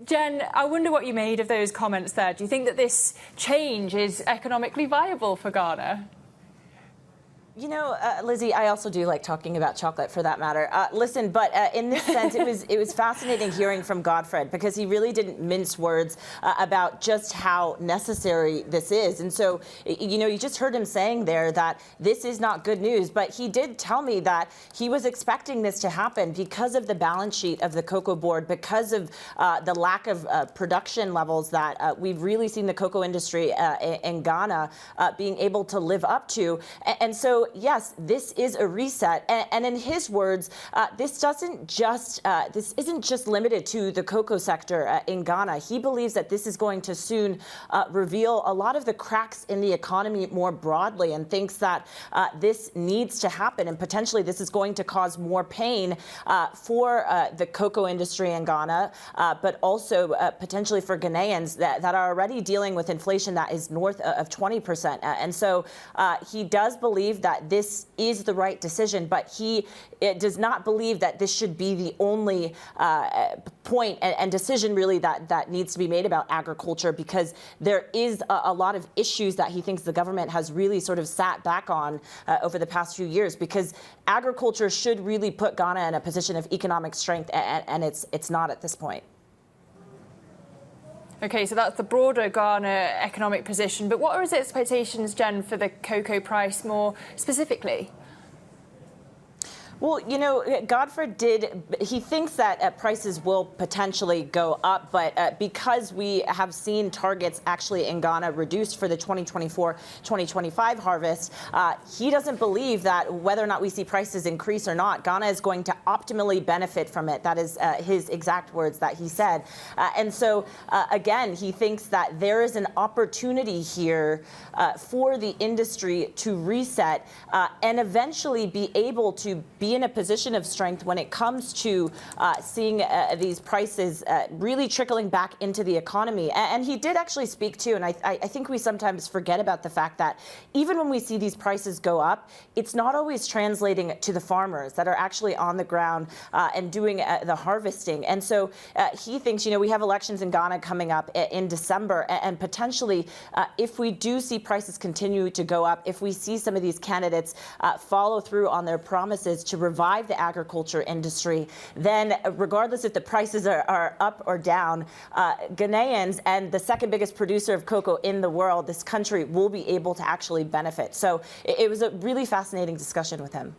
Jen, I wonder what you made of those comments there. Do you think that this change is economically viable for Ghana? You know, Lizzie, I also do like talking about chocolate, for that matter. Listen, but in this sense, it was fascinating hearing from Godfred, because he really didn't mince words about just how necessary this is. And so, you know, you just heard him saying there that this is not good news. But he did tell me that he was expecting this to happen because of the balance sheet of the cocoa board, because of the lack of production levels that we've really seen the cocoa industry in Ghana being able to live up to. And so, yes, this is a reset, and in his words, this isn't just limited to the cocoa sector in Ghana. He believes that this is going to soon reveal a lot of the cracks in the economy more broadly, and thinks that this needs to happen, and potentially this is going to cause more pain for the cocoa industry in Ghana, but also potentially for Ghanaians that are already dealing with inflation that is north of 20%. And so he does believe that this is the right decision, but he does not believe that this should be the only point and decision really that needs to be made about agriculture, because there is a lot of issues that he thinks the government has really sort of sat back on over the past few years, because agriculture should really put Ghana in a position of economic strength, and it's not at this point. OK, so that's the broader Ghana economic position. But what are his expectations, Jen, for the cocoa price more specifically? Well, you know, Godfred he thinks that prices will potentially go up, but because we have seen targets actually in Ghana reduced for the 2024-2025 harvest, he doesn't believe that whether or not we see prices increase or not, Ghana is going to optimally benefit from it. That is his exact words that he said. And so, again, he thinks that there is an opportunity here for the industry to reset and eventually be able to be in a position of strength when it comes to seeing these prices really trickling back into the economy. And he did actually speak to, and I think we sometimes forget about the fact that even when we see these prices go up, it's not always translating to the farmers that are actually on the ground and doing the harvesting. And so he thinks, you know, we have elections in Ghana coming up in December, and potentially if we do see prices continue to go up, if we see some of these candidates follow through on their promises to revive the agriculture industry, then regardless if the prices are up or down, Ghanaians and the second biggest producer of cocoa in the world, this country will be able to actually benefit. So it was a really fascinating discussion with him.